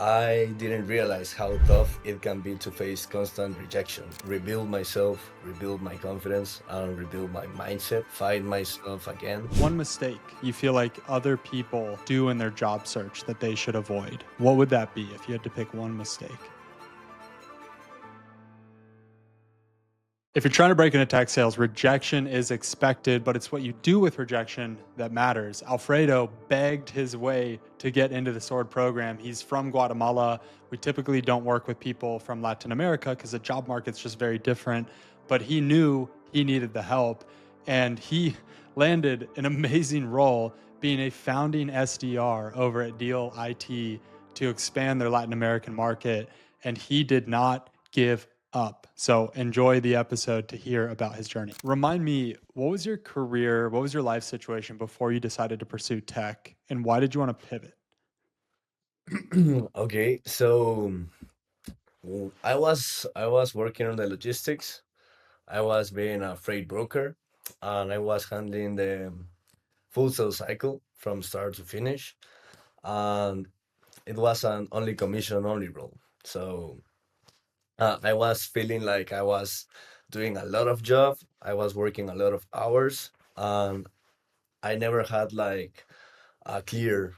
I didn't realize how tough it can be to face constant rejection, rebuild myself, rebuild my confidence, and rebuild my mindset, find myself again. One mistake you feel like other people do in their job search that they should avoid, what would that be if you had to pick one mistake? If you're trying to break into tech sales, rejection is expected, but it's what you do with rejection that matters. Alfredo begged his way to get into the sword program. He's from Guatemala. We typically don't work with people from Latin America because the job market's just very different, but he knew he needed the help, and he landed an amazing role being a founding SDR over at Deal IT to expand their Latin American market, and he did not give up. So enjoy the episode to hear about his journey. Remind me, what was your career, what was your life situation before you decided to pursue tech, and why did you want to pivot? Okay, so I was working on the logistics. I was being a freight broker, and I was handling the full sales cycle from start to finish. And it was an only commission only role. So I was feeling like I was doing a lot of job. I was working a lot of hours, and I never had like a clear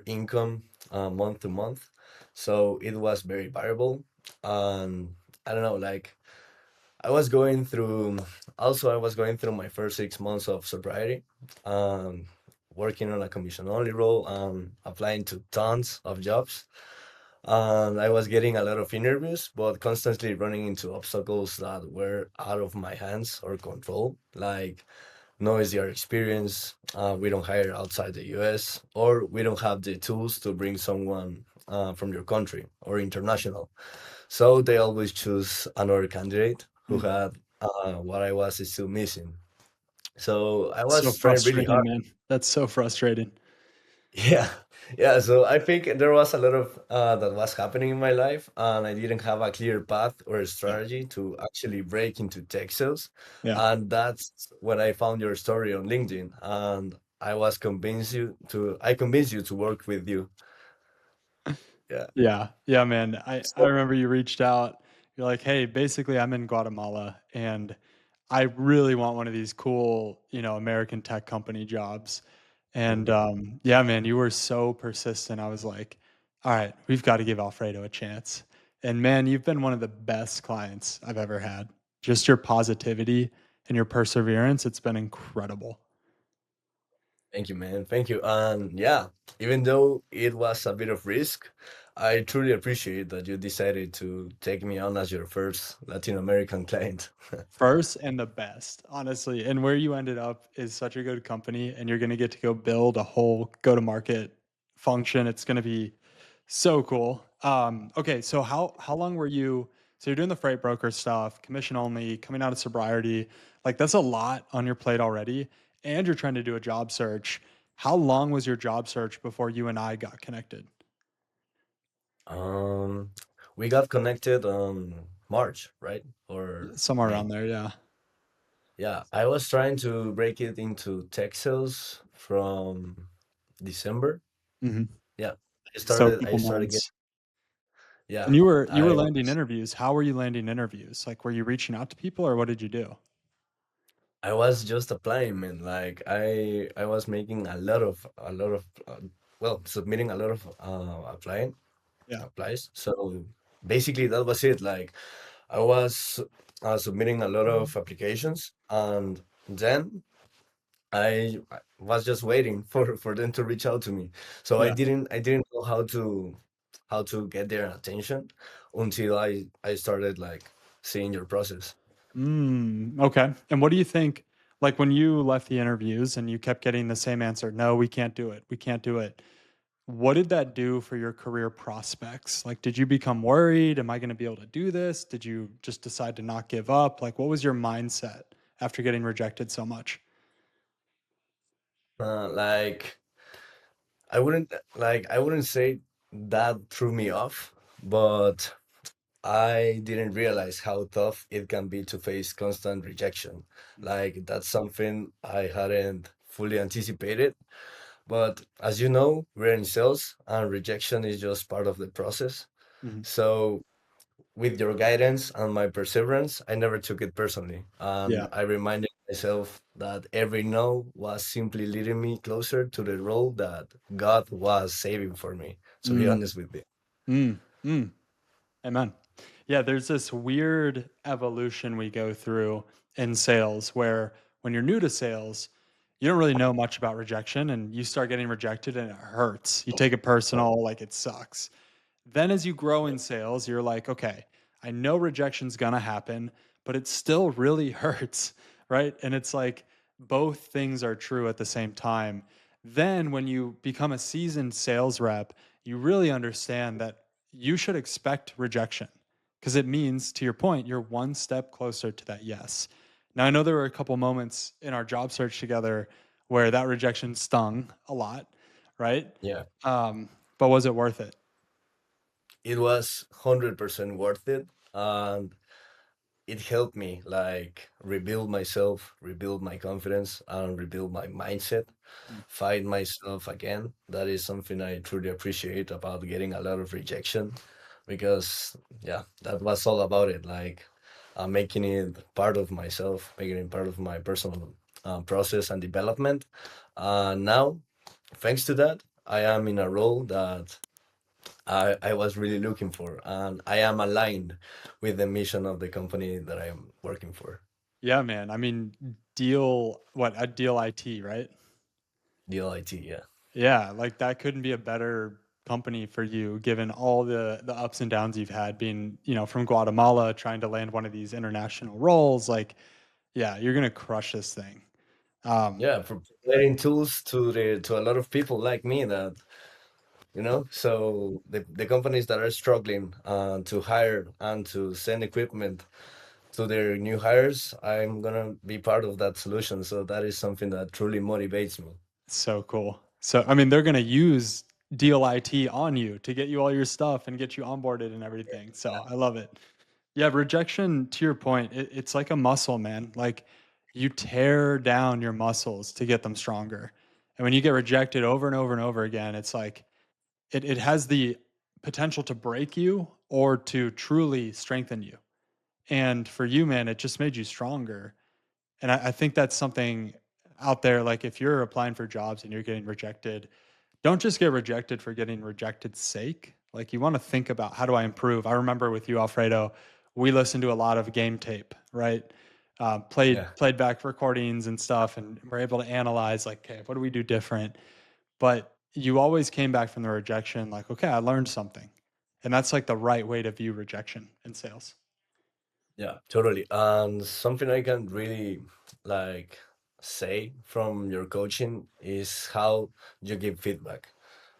income month to month. So it was very variable, and I don't know, like I was going through my first 6 months of sobriety, um, working on a commission only role, applying to tons of jobs. And I was getting a lot of interviews, but constantly running into obstacles that were out of my hands or control, like no SDR experience, we don't hire outside the US, or we don't have the tools to bring someone from your country or international. So they always choose another candidate who Mm. had what I was still missing. So I So was trying really frustrating, hard. man. That's so frustrating. Yeah, yeah. So I think there was a lot of that was happening in my life, and I didn't have a clear path or a Yeah. strategy to actually break into tech sales. Yeah. And that's when I found your story on LinkedIn, and I convinced you to work with you. Yeah. Yeah. Yeah, man. I So, remember you reached out. You're like, hey, basically, I'm in Guatemala and I really want one of these cool, American tech company jobs. And mhm. yeah, man, you were so persistent. I was like, all right, we've got to give Alfredo a chance. And man, you've been one of the best clients I've ever had. Just your positivity and your perseverance, it's been incredible. Thank you, man. Thank you. And yeah, even though it was a bit of risk, I truly appreciate that you decided to take me on as your first Latin American client. First and the best, honestly. And where you ended up is such a good company, and you're going to get to go build a whole go to market function. It's going to be so cool. Okay, so how long were you? So you're doing the freight broker stuff, commission only, coming out of sobriety. Like that's a lot on your plate already, and you're trying to do a job search. How long was your job search before you and I got connected? Um, we got connected on March, right? Or Somewhere around May. there, yeah. Yeah, I was trying to break it into tech sales from December. Hmm. Yeah, So a I couple started getting, months. yeah, And you were I landing was interviews. How were you landing interviews? Like, were you reaching out to people or what did you do? I was just applying, man. Like I was making submitting a lot of applying Yeah. applies. So basically that was it. Like I was submitting a lot of applications, and then I was just waiting for them to reach out to me. So Yeah. I didn't know how to get their attention until I started like seeing your process. Okay. And what do you think? Like when you left the interviews and you kept getting the same answer, no, we can't do it. We can't do it. What did that do for your career prospects? Like, did you become worried? Am I going to be able to do this? Did you just decide to not give up? Like, what was your mindset after getting rejected so much? Like I wouldn't say that threw me off, but I didn't realize how tough it can be to face constant rejection. Like that's something I hadn't fully anticipated. But as you know, we're in sales and rejection is just part of the process. Mhm. So with your guidance and my perseverance, I never took it personally. And Yeah. I reminded myself that every no was simply leading me closer to the role that God was saving for me, to be Mm, honest with you. mm, mm. Amen. Yeah, there's this weird evolution we go through in sales where when you're new to sales, you don't really know much about rejection and you start getting rejected and it hurts. You take it personal, like it sucks. Then as you grow in sales, you're like, okay, I know rejection's gonna happen, but it still really hurts, right? And it's like both things are true at the same time. Then when you become a seasoned sales rep, you really understand that you should expect rejection because it means, to your point, you're one step closer to that yes. Now, I know there were a couple moments in our job search together where that rejection stung a lot, right? Yeah. But was it worth it? It was 100% worth it. And it helped me like rebuild myself, rebuild my confidence, and rebuild my mindset, Mm. find myself again. That is something I truly appreciate about getting a lot of rejection because, yeah, that was all about it. Like, making it part of myself, making it part of my personal process and development. Now, thanks to that, I am in a role that I was really looking for, and I am aligned with the mission of the company that I am working for, Yeah, man. I mean, deal what a deal IT, right? DLIT. Yeah, Yeah, like that couldn't be a better company for you given all the ups and downs you've had being, from Guatemala trying to land one of these international roles. Like, yeah, you're gonna crush this thing. Um, yeah, for providing tools to a lot of people like me that So the companies that are struggling to hire and to send equipment to their new hires, I'm gonna be part of that solution. So that is something that truly motivates me. so cool. So, I mean, they're gonna use deal IT on you to get you all your stuff and get you onboarded and everything. So I love it. Yeah, rejection, to your point, it's like a muscle, man. Like you tear down your muscles to get them stronger. And when you get rejected over and over and over again, it's like it has the potential to break you or to truly strengthen you. And for you, man, it just made you stronger. And I think that's something out there. Like if you're applying for jobs and you're getting rejected, don't just get rejected for getting rejected's sake. Like you want to think about how do I improve? I remember with you, Alfredo, we listened to a lot of game tape, right? Yeah. Played back recordings and stuff, and we're able to analyze like, okay, what do we do different? But you always came back from the rejection like, okay, I learned something, and that's like the right way to view rejection in sales. Yeah, totally. And something I can really like say from your coaching is how you give feedback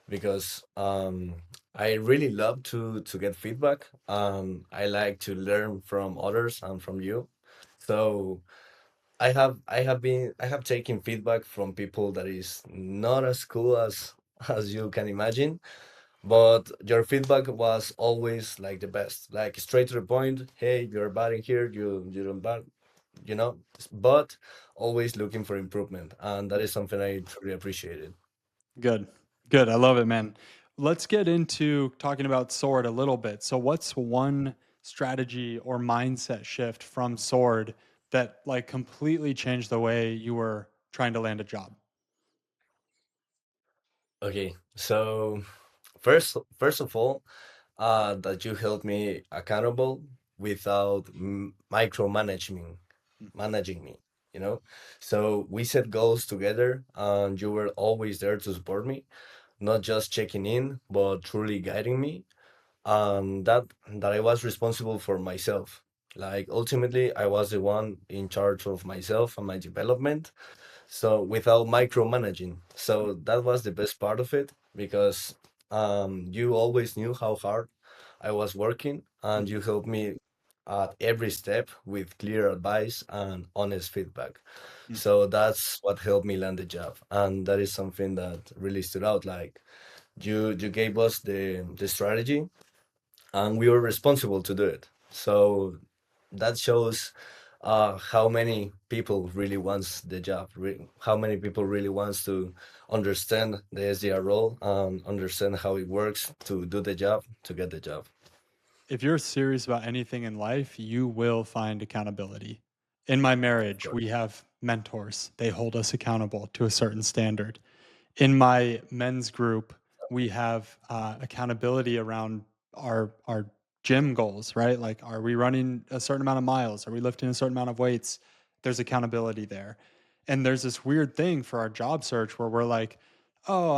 because I really love to get feedback. I like to learn from others and from you. So I have taken feedback from people that is not as cool as you can imagine, but your feedback was always like the best, like straight to the point. Hey, you're bad in here. You don't bad, but always looking for improvement, and that is something I truly appreciated. Good. Good. I love it, man. Let's get into talking about Sword a little bit. So what's one strategy or mindset shift from Sword that like completely changed the way you were trying to land a job? Okay, so first of all, that you held me accountable without managing me. You know, so we set goals together, and you were always there to support me, not just checking in, but truly guiding me. That I was responsible for myself. Like ultimately, I was the one in charge of myself and my development, so without micromanaging. So that was the best part of it because you always knew how hard I was working, and Mhm. you helped me at every step with clear advice and honest feedback. Mm. So that's what helped me land the job, and that is something that really stood out. Like you gave us the strategy, and we were responsible to do it. So that shows how many people really wants the job, how many people really wants to understand the SDR role and understand how it works to do the job, to get the job. If you're serious about anything in life, you will find accountability. In my Of marriage, course. we have mentors. They hold us accountable to a certain standard. In my men's group, we have accountability around our gym goals, right? Like, are we running a certain amount of miles? Are we lifting a certain amount of weights? There's accountability there. And there's this weird thing for our job search where we're like, oh,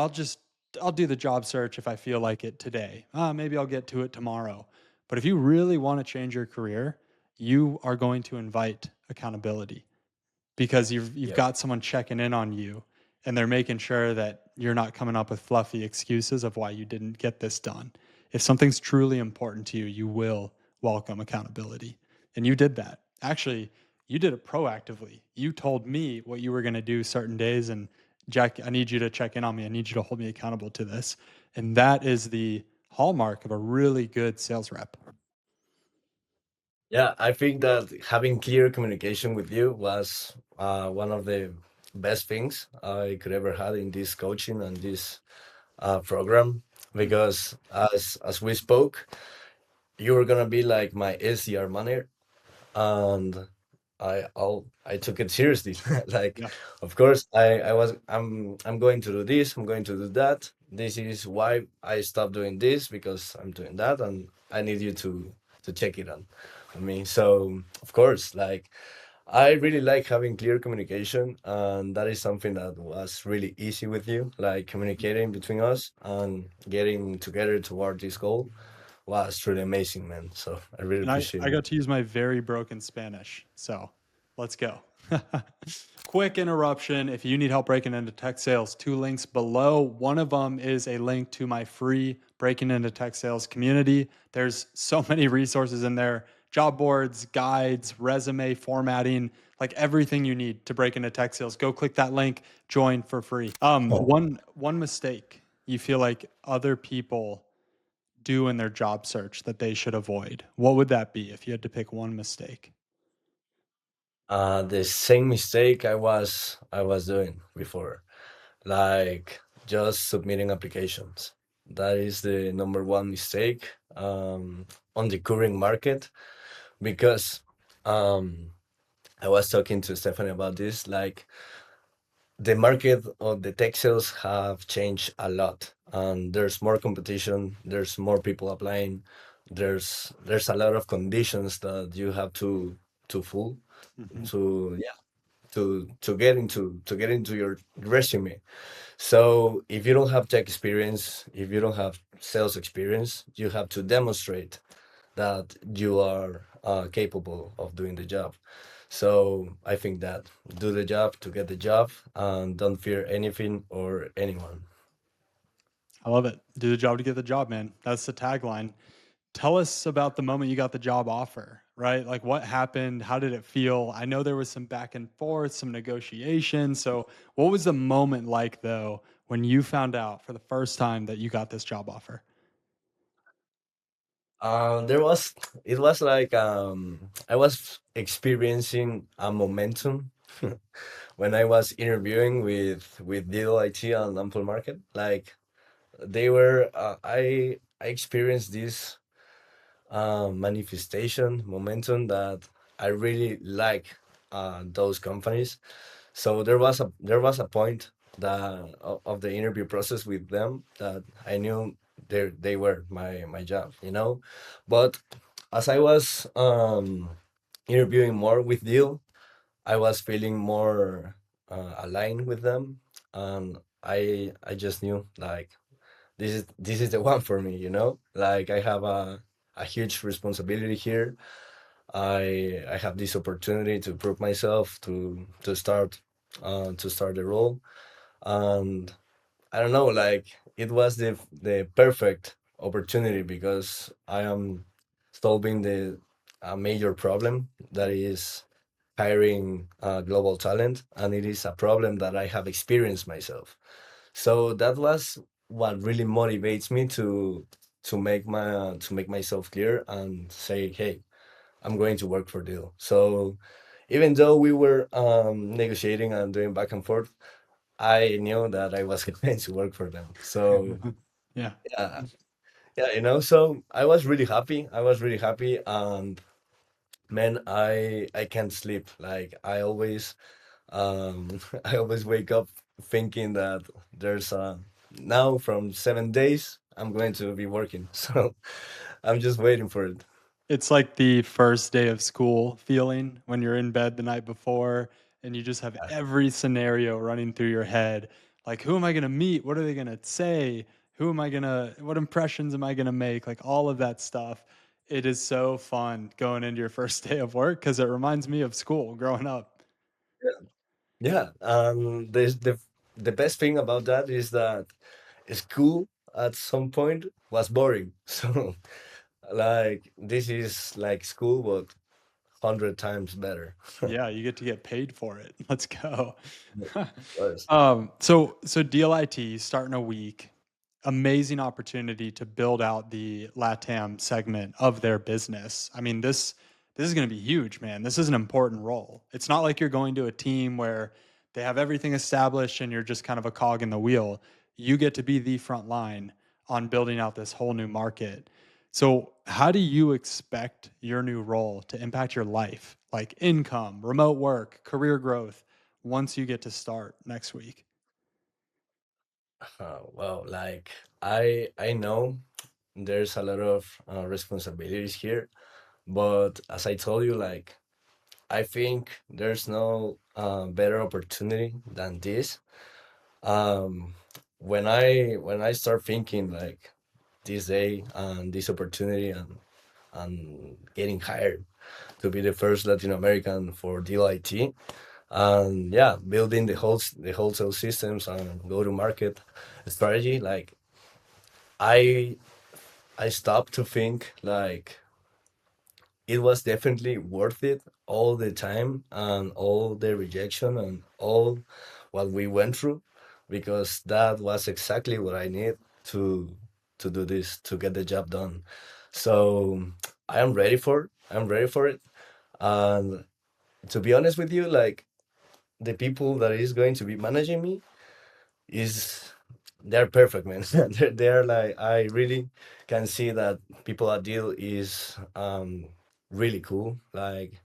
I'll do the job search if I feel like it today. Maybe I'll get to it tomorrow. But if you really want to change your career, you are going to invite accountability because you've Yep. got someone checking in on you and they're making sure that you're not coming up with fluffy excuses of why you didn't get this done. If something's truly important to you, you will welcome accountability. And you did that. Actually, you did it proactively. You told me what you were going to do certain days and Jack, I need you to check in on me. I need you to hold me accountable to this. And that is the hallmark of a really good sales rep. Yeah, I think that having clear communication with you was one of the best things I could ever had in this coaching and this program, Mhm. because as we spoke, you were gonna be like my SDR manager, and I took it seriously. Like, Yeah. of course, I'm going to do this, I'm going to do that. This is why I stopped doing this, because I'm doing that, and I need you to check it on me. So of course, like, I really like having clear communication, and that is something that was really easy with you. Like, communicating between us and getting together toward this goal was really amazing, man. So I really And appreciate I it. got to use my very broken Spanish. So let's go. Quick interruption. If you need help breaking into tech sales, two links below. One of them is a link to my free Breaking into Tech Sales community. There's so many resources in there, job boards, guides, resume formatting, like everything you need to break into tech sales. Go click that link, join for free. One mistake you feel like other people do in their job search that they should avoid? What would that be if you had to pick one mistake? The same mistake I was doing before, like just submitting applications. That is the number one mistake on the current market, because um, I was talking to Stephanie about this. Like, the market of the tech sales have changed a lot, and there's more competition. There's more people applying. There's a lot of conditions that you have to full Mhm. to to get into your resume. So if you don't have tech experience, if you don't have sales experience, you have to demonstrate that you are capable of doing the job. So I think that do the job to get the job, and don't fear anything or anyone. I love it. Do the job to get the job, man. That's the tagline. Tell us about the moment you got the job offer, right? Like what happened? How did it feel? I know there was some back and forth, some negotiation. So, what was the moment like though when you found out for the first time that you got this job offer? There was it was like I was experiencing a momentum when I was interviewing with Digital IT and Ample Market. Like, they were I experienced this manifestation momentum that I really like those companies. So there was a point that of the interview process with them that I knew they were my job, you know. But as I was interviewing more with Deal, I was feeling more aligned with them, and I just knew, like, this is the one for me, you know. Like, I have a huge responsibility here. I have this opportunity to prove myself, to start the role. And I don't know, like, it was the perfect opportunity, because I am solving the a major problem that is hiring global talent, and it is a problem that I have experienced myself. So that was what really motivates me to make myself clear and say, hey, I'm going to work for Deal. So even though we were negotiating and doing back and forth, I knew that I was going to work for them. So Yeah. yeah, yeah, so I was really happy. I was really happy, and man, I can't sleep. Like I always I always wake up thinking that there's now from 7 days I'm going to be working. So I'm just waiting for it. It's like the first day of school feeling when you're in bed the night before and you just have every scenario running through your head. Like, who am I going to meet? What are they going to say? What impressions am I going to make? Like, all of that stuff. It is so fun going into your first day of work because it reminds me of school growing up. Yeah, there's the best thing about that is that school at some point was boring. So like this is like school, but 100 times better. Yeah, you get to get paid for it. Let's go. Yeah, of course. So DLIT starting a week, amazing opportunity to build out the LATAM segment of their business. I mean, this is going to be huge, man. This is an important role. It's not like you're going to a team where they have everything established and you're just kind of a cog in the wheel. You get to be the front line on building out this whole new market. So, how do you expect your new role to impact your life, like income, remote work, career growth, once you get to start next week? Well, like I know there's a lot of responsibilities here, but as I told you, like I think there's no better opportunity than this. Um, when I start thinking like this day and this opportunity and getting hired to be the first Latin American for DLIT, and yeah, building the wholesale systems and go to market strategy, like I I stopped to think like it was definitely worth it, all the time and all the rejection and all what we went through, because that was exactly what I need to do this, to get the job done. So I'm ready for it. And to be honest with you, like the people that is going to be managing me is they're perfect, man. They're like, I really can see that people at Deal is really cool. Like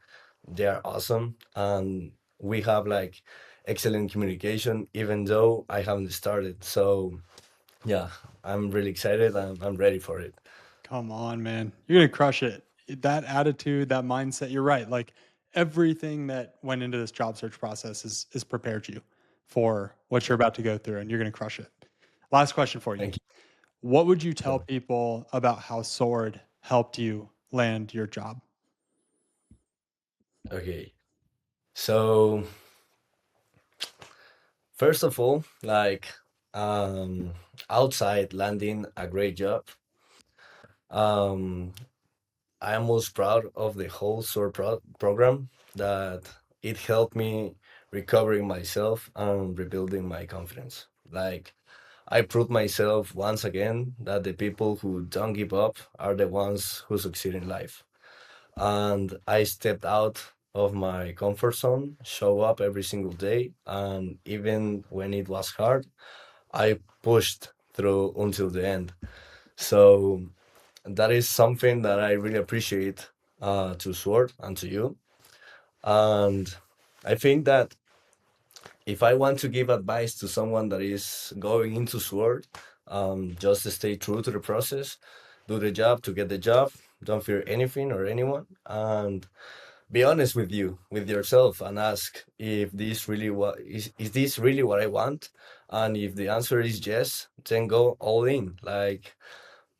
they are awesome, and we have like excellent communication, even though I haven't started. So yeah, I'm really excited. I'm ready for it. Come on, man. You're going to crush it. That attitude, that mindset, you're right. Like everything that went into this job search process is prepared you for what you're about to go through and you're going to crush it. Last question for you. Thank What would you tell you. people about how Sword helped you land your job? Okay, so first of all, like um, outside landing a great job, um, I am most proud of the whole SOAR program, that it helped me recovering myself and rebuilding my confidence. Like I proved myself once again that the people who don't give up are the ones who succeed in life. And I stepped out of my comfort zone, show up every single day, and even when it was hard, I pushed through until the end. So that is something that I really appreciate, to Sword and to you. And I think that if I want to give advice to someone that is going into Sword, just stay true to the process, do the job to get the job, don't fear anything or anyone, and be honest with you, with yourself, and ask if this really is this really what I want? And if the answer is yes, then go all in. Like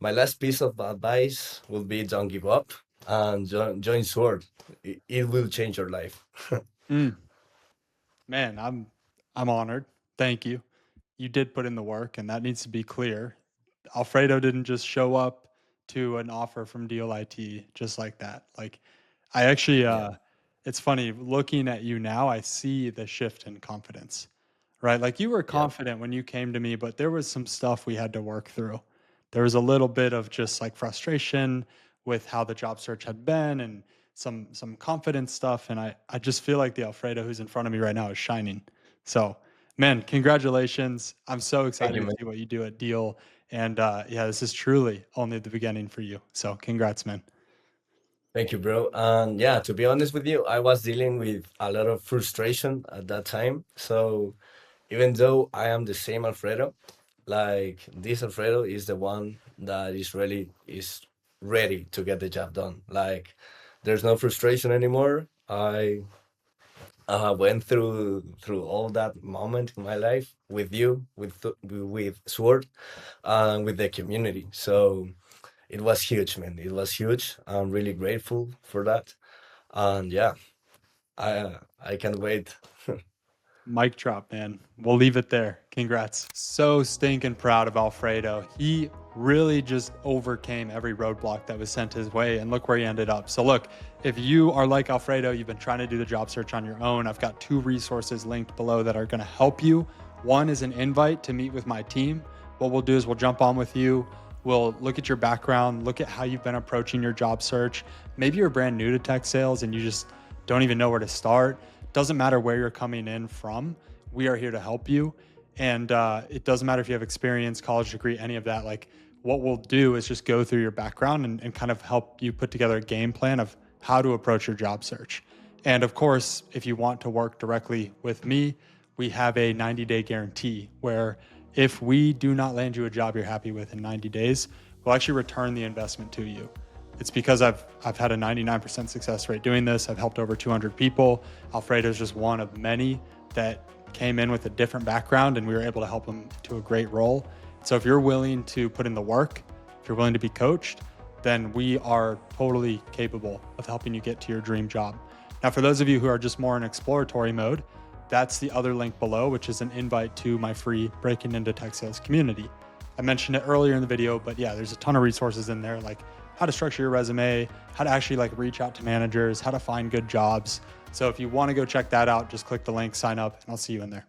my last piece of advice would be don't give up and join Sword. It will change your life. Mm, man, I'm honored. Thank you. You did put in the work, and that needs to be clear. Alfredo didn't just show up to an offer from DLIT just like that. Like, I actually, Yeah, it's funny looking at you now. I see the shift in confidence, right? Like you were yeah, confident when you came to me, but there was some stuff we had to work through. There was a little bit of just like frustration with how the job search had been and some confidence stuff, and I just feel like the Alfredo who's in front of me right now is shining. So, man, congratulations! I'm so Thank excited you, to man. see what you do at Deal, and yeah, this is truly only the beginning for you. So, congrats, man. Thank you, bro. And yeah, to be honest with you, I was dealing with a lot of frustration at that time. So even though I am the same Alfredo, like this Alfredo is the one that is ready to get the job done. Like there's no frustration anymore. I went through all that moment in my life with you, with Sword, and with the community. So it was huge, man. It was huge. I'm really grateful for that. And yeah, I can't wait. Mic drop, man. We'll leave it there. Congrats. So stinking proud of Alfredo. He really just overcame every roadblock that was sent his way, and look where he ended up. So, look, if you are like Alfredo, you've been trying to do the job search on your own, I've got 2 resources linked below that are going to help you. One is an invite to meet with my team. What we'll do is we'll jump on with you. We'll look at your background, look at how you've been approaching your job search. Maybe you're brand new to tech sales and you just don't even know where to start. Doesn't matter where you're coming in from. We are here to help you. And it doesn't matter if you have experience, college degree, any of that. Like, what we'll do is just go through your background and kind of help you put together a game plan of how to approach your job search. And of course, if you want to work directly with me, we have a 90-day guarantee where if we do not land you a job you're happy with in 90 days, we'll actually return the investment to you. It's because I've had a 99% success rate doing this. I've helped over 200 people. Alfredo's just one of many that came in with a different background, and we were able to help them to a great role. So if you're willing to put in the work, if you're willing to be coached, then we are totally capable of helping you get to your dream job. Now, for those of you who are just more in exploratory mode, that's the other link below, which is an invite to my free Breaking Into Tech Sales community. I mentioned it earlier in the video, but yeah, there's a ton of resources in there, like how to structure your resume, how to actually like reach out to managers, how to find good jobs. So if you want to go check that out, just click the link, sign up, and I'll see you in there.